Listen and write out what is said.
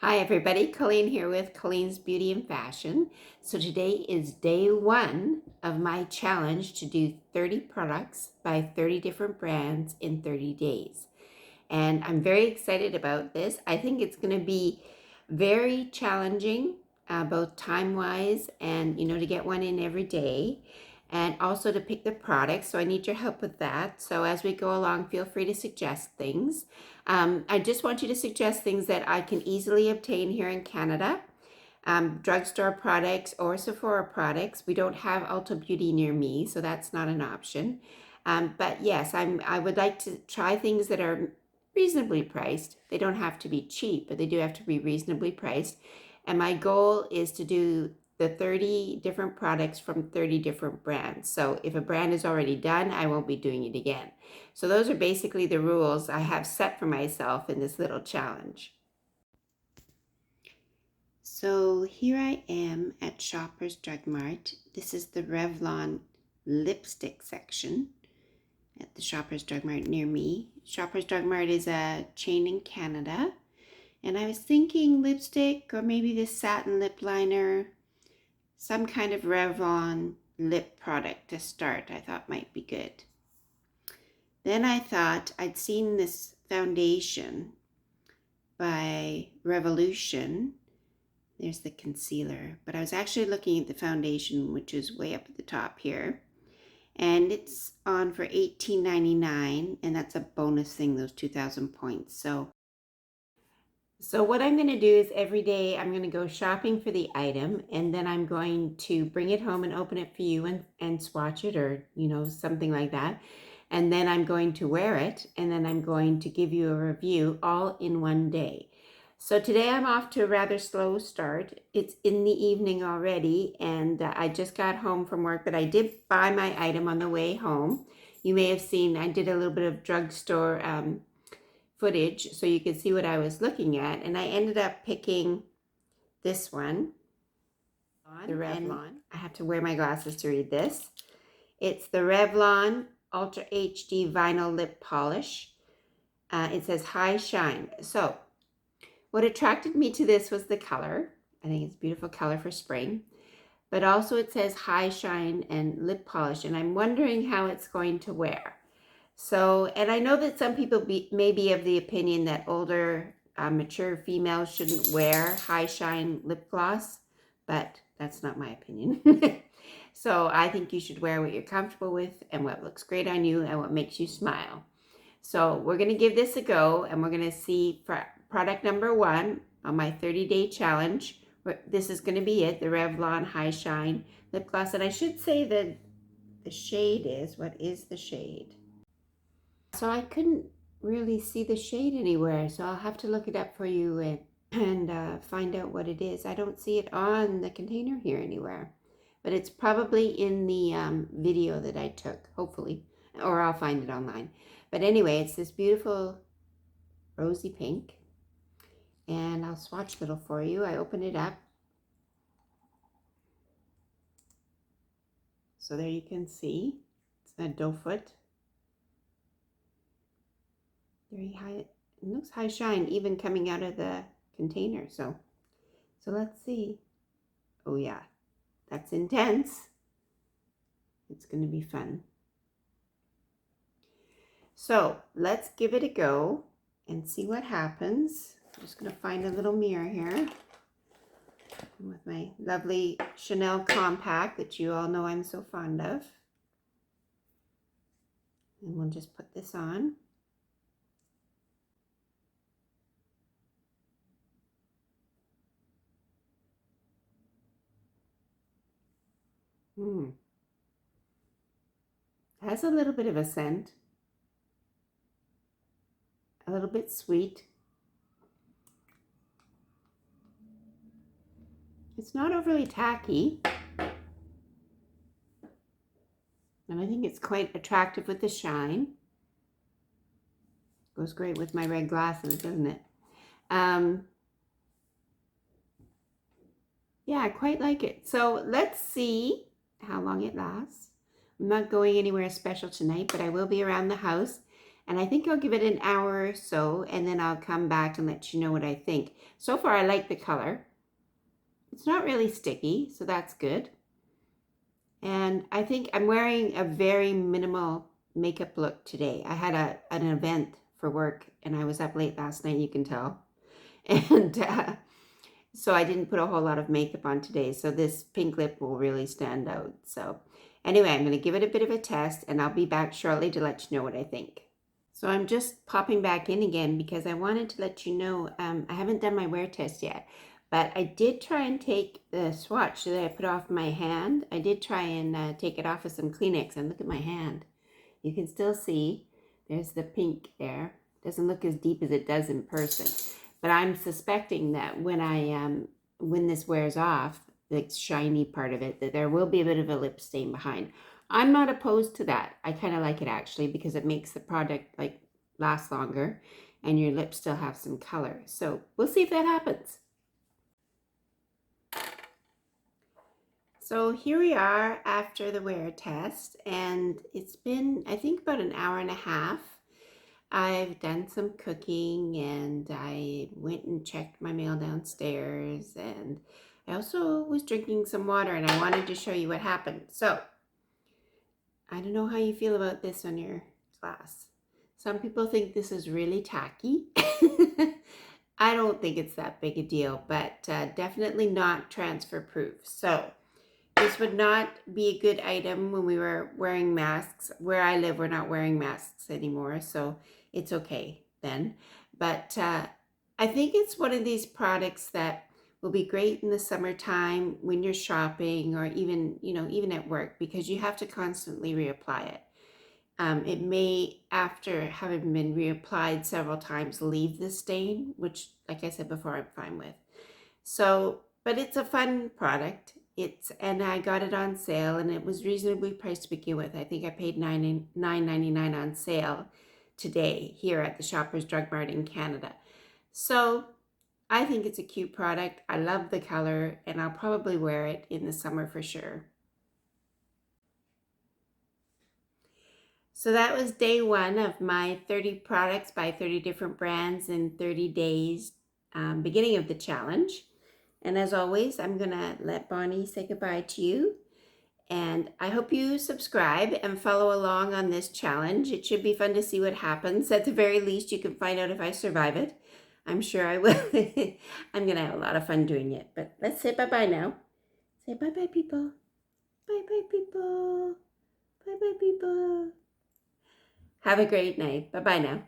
Hi everybody, Colleen here with Colleen's Beauty and Fashion. So today is day one of my challenge to do 30 products by 30 different brands in 30 days. And I'm very excited about this. I think it's going to be very challenging, both time-wise and, to get one in every day. And also to pick the products. So I need your help with that. So as we go along, feel free to suggest things. I just want you to suggest things that I can easily obtain here in Canada. Drugstore products or Sephora products. We don't have Ulta Beauty near me, so that's not an option. But yes, I would like to try things that are reasonably priced. They don't have to be cheap, but they do have to be reasonably priced. And my goal is to do the 30 different products from 30 different brands. So if a brand is already done, I won't be doing it again. So those are basically the rules I have set for myself in this little challenge. So here I am at Shoppers Drug Mart. This is the Revlon lipstick section at the Shoppers Drug Mart near me. Shoppers Drug Mart is a chain in Canada. And I was thinking lipstick or maybe this satin lip liner, some kind of Revlon lip product to start, I thought might be good. Then I thought I'd seen this foundation by Revolution. There's the concealer, but I was actually looking at the foundation, which is way up at the top here. And it's on for $18.99, and that's a bonus thing, those 2,000 points. So what I'm going to do is every day I'm going to go shopping for the item, and then I'm going to bring it home and open it for you and swatch it, or something like that. And then I'm going to wear it, and then I'm going to give you a review all in one day. So today I'm off to a rather slow start. It's in the evening already, and I just got home from work, but I did buy my item on the way home. You may have seen I did a little bit of drugstore footage so you could see what I was looking at, and I ended up picking this one, the Revlon. I have to wear my glasses to read this. It's the Revlon Ultra HD Vinyl Lip Polish. It says High Shine. So what attracted me to this was the color. I think it's a beautiful color for spring. But also it says High Shine and Lip Polish, and I'm wondering how it's going to wear. So, and I know that some people may be of the opinion that older, mature females shouldn't wear high shine lip gloss, but that's not my opinion. So I think you should wear what you're comfortable with and what looks great on you and what makes you smile. So we're going to give this a go, and we're going to see for product number one on my 30-day challenge. This is going to be it, the Revlon High Shine Lip Gloss. And I should say that the shade is, what is the shade? So I couldn't really see the shade anywhere, so I'll have to look it up for you and find out what it is. I don't see it on the container here anywhere, but it's probably in the video that I took, hopefully, or I'll find it online. But anyway, it's this beautiful rosy pink, and I'll swatch a little for you. I open it up. So there you can see, it's a doe foot. Very high, it looks high shine even coming out of the container. So let's see. Oh yeah, that's intense. It's going to be fun. So let's give it a go and see what happens. I'm just going to find a little mirror here with my lovely Chanel compact that you all know I'm so fond of. And we'll just put this on. Has a little bit of a scent, a little bit sweet. It's not overly tacky, and I think it's quite attractive with the shine. Goes great with my red glasses, doesn't it? Yeah, I quite like it. So let's see how long it lasts. I'm not going anywhere special tonight, but I will be around the house. And I think I'll give it an hour or so, and then I'll come back and let you know what I think. So far, I like the color. It's not really sticky, so that's good. And I think I'm wearing a very minimal makeup look today. I had an event for work, and I was up late last night, you can tell. And so I didn't put a whole lot of makeup on today. So this pink lip will really stand out. So anyway, I'm going to give it a bit of a test, and I'll be back shortly to let you know what I think. So I'm just popping back in again because I wanted to let you know I haven't done my wear test yet, but I did try and take the swatch that I put off my hand. I did try and take it off with some Kleenex, and look at my hand. You can still see there's the pink there. Doesn't look as deep as it does in person, but I'm suspecting that when this wears off, the shiny part of it, that there will be a bit of a lip stain behind. I'm not opposed to that. I kind of like it actually because it makes the product like last longer and your lips still have some color. So we'll see if that happens. So here we are after the wear test, and it's been, I think, about an hour and a half. I've done some cooking, and I went and checked my mail downstairs, and I also was drinking some water, and I wanted to show you what happened. So I don't know how you feel about this on your glass. Some people think this is really tacky. I don't think it's that big a deal, but definitely not transfer proof. So this would not be a good item when we were wearing masks. Where I live, we're not wearing masks anymore, so it's okay then. But I think it's one of these products that will be great in the summertime when you're shopping, or even, even at work, because you have to constantly reapply it. It may, after having been reapplied several times, leave the stain, which, like I said before, I'm fine with. So, but it's a fun product. And I got it on sale, and it was reasonably priced to begin with. I think I paid $9.99 on sale today here at the Shoppers Drug Mart in Canada. So I think it's a cute product. I love the color, and I'll probably wear it in the summer for sure. So that was day one of my 30 products by 30 different brands in 30 days, beginning of the challenge. And as always, I'm going to let Bonnie say goodbye to you. And I hope you subscribe and follow along on this challenge. It should be fun to see what happens. At the very least, you can find out if I survive it. I'm sure I will. I'm going to have a lot of fun doing it. But let's say bye-bye now. Say bye-bye, people. Bye-bye, people. Bye-bye, people. Have a great night. Bye-bye now.